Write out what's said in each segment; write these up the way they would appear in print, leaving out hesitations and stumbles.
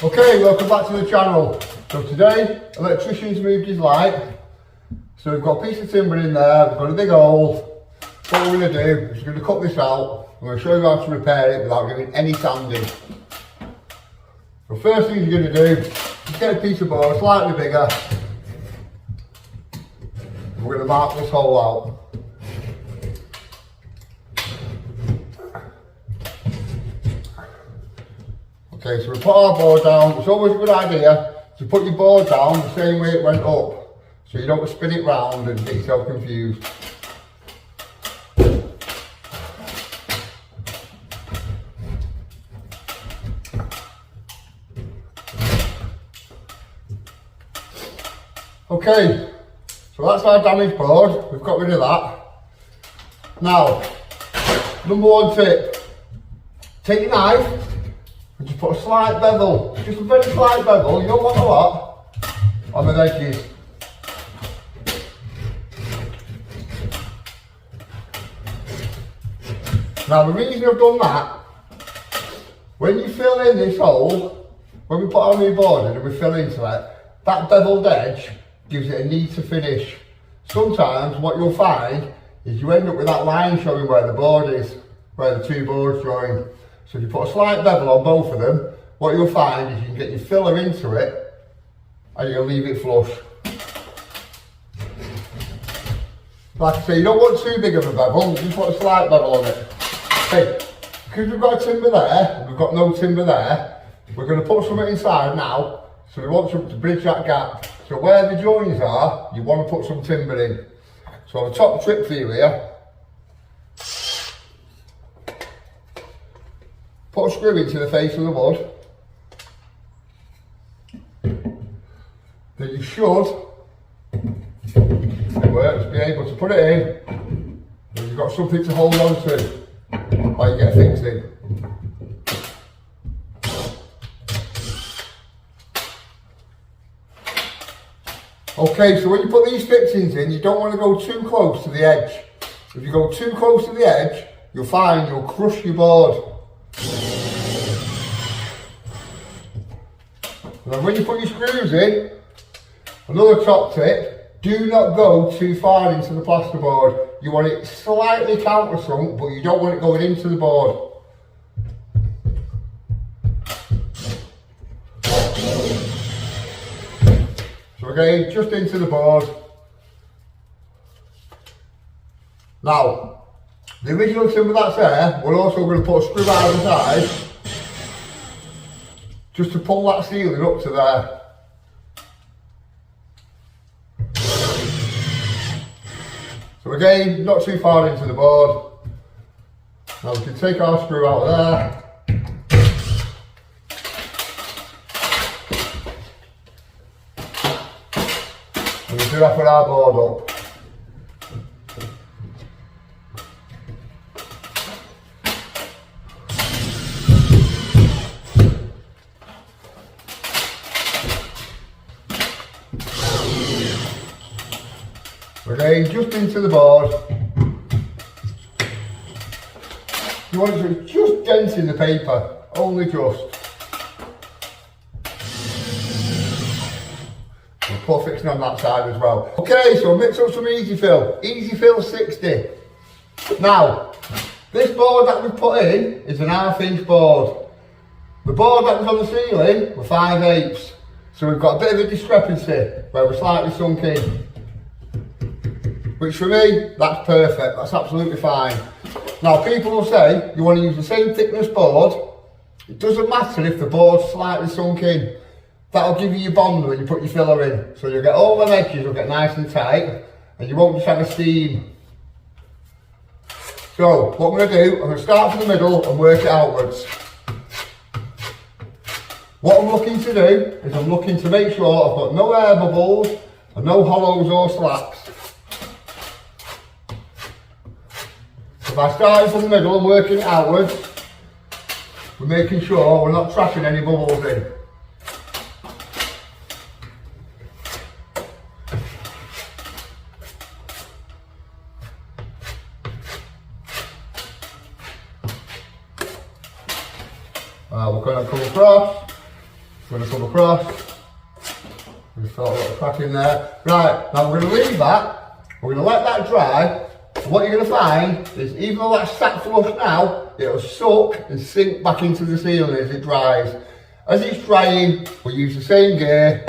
Okay, welcome back to the channel. So today, electrician's moved his light. So we've got a piece of timber in there, we've got a big hole. What we're going to do is we're going to cut this out. I'm going to show you how to repair it without giving any sanding. So first thing you're going to do is get a piece of board slightly bigger. And we're going to mark this hole out. Okay, so we put our board down. It's always a good idea to put your board down the same way it went up, so you don't spin it round and get yourself confused. Okay, so that's our damaged board. We've got rid of that. Now, number one tip, take your knife and just put a slight bevel, just a very slight bevel, you don't want a lot, on the edges. Now the reason I've done that, when you fill in this hole, when we put our new board in and we fill into it, that beveled edge gives it a neater finish. Sometimes what you'll find is you end up with that line showing where the board is, where the two boards join. So if you put a slight bevel on both of them, what you'll find is you can get your filler into it and you'll leave it flush. Like I say, you don't want too big of a bevel, just put a slight bevel on it. Okay, because we've got a timber there, and we've got no timber there, we're going to put something inside now, so we want something to bridge that gap. So where the joins are, you want to put some timber in. So the top trick for you here, put a screw into the face of the wood. Then you should, it works, be able to put it in, and you've got something to hold on to while you get things in. Okay, so when you put these fixings in, you don't want to go too close to the edge. If you go too close to the edge, you'll find you'll crush your board. And when you put your screws in, another top tip, do not go too far into the plasterboard. You want it slightly countersunk, but you don't want it going into the board. So again, just into the board. Now, the original timber that's there, we're also going to put a screw out of the side, just to pull that ceiling up to there. So again, not too far into the board. Now we can take our screw out of there. And we do that for our board up. Again, just into the board. You want it to just dent in the paper, only just. We'll put fixing on that side as well. Okay, so mix up some Easy Fill. Easy Fill 60. Now, this board that we've put in is an 1/2 inch board. The board that was on the ceiling were 5/8. So we've got a bit of a discrepancy where we're slightly sunk in. Which for me, that's perfect, that's absolutely fine. Now people will say, you want to use the same thickness board. It doesn't matter if the board's slightly sunk in. That'll give you your bond when you put your filler in. So you'll get all the edges will get nice and tight, and you won't just have a seam. So what I'm going to do, I'm going to start from the middle and work it outwards. What I'm looking to do, is I'm looking to make sure I've got no air bubbles, and no hollows or slaps. If I start from the middle and working it outwards, we're making sure we're not trapping any bubbles in. We're going to come across. going to come across. Just thought a little crack in there. Right, now we're going to leave that. We're going to let that dry. And what you're going to find is even though that's sat flush now, it'll suck and sink back into the ceiling as it dries. As it's drying, we'll use the same gear.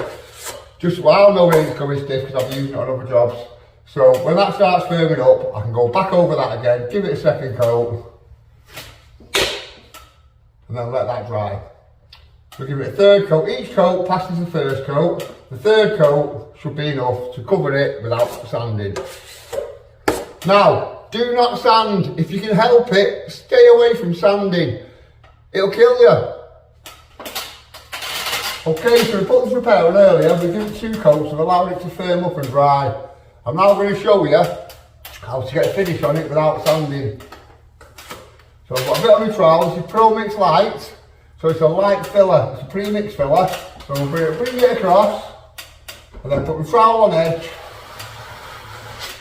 Just so I'll know when it's going stiff because I've used it on other jobs. So when that starts firming up, I can go back over that again, give it a second coat, and then let that dry. So give it a third coat. Each coat passes the first coat. The third coat should be enough to cover it without sanding. Now, do not sand. If you can help it, stay away from sanding. It'll kill you. Okay, so we put this repair on earlier, we give it 2 coats and allowed it to firm up and dry. I'm now going to show you how to get a finish on it without sanding. So I've got a bit on my trowel. This is Pro Mix Light. So it's a light filler, it's a pre-mix filler. So we'll bring it across and then put the trowel on edge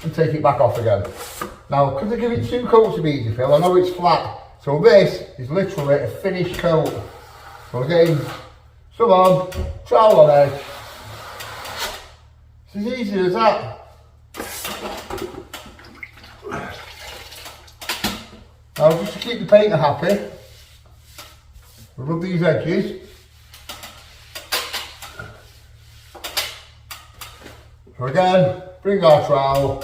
and take it back off again. Now, because I give it 2 coats of Easy Fill, I know it's flat. So this is literally a finished coat. So again, some on, trowel on edge. It's as easy as that. Now just to keep the painter happy, we'll rub these edges. So again, bring our trowel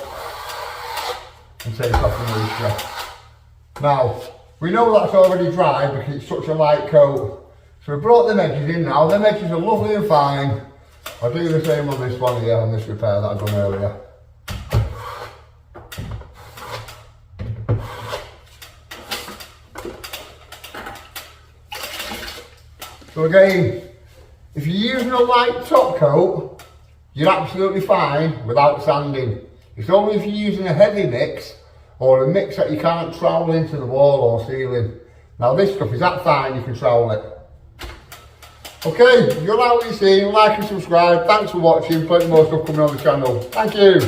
and take off the moisture. Now, we know that's already dry because it's such a light coat. So we brought them edges in now. Them edges are lovely and fine. I'll do the same on this one here, on this repair that I've done earlier. So again, if you're using a light top coat, you're absolutely fine without sanding. It's only if you're using a heavy mix or a mix that you can't trowel into the wall or ceiling. Now this stuff is that fine, you can trowel it. Okay, if you like what you've seen, like and subscribe. Thanks for watching. Plenty more stuff coming on the channel. Thank you.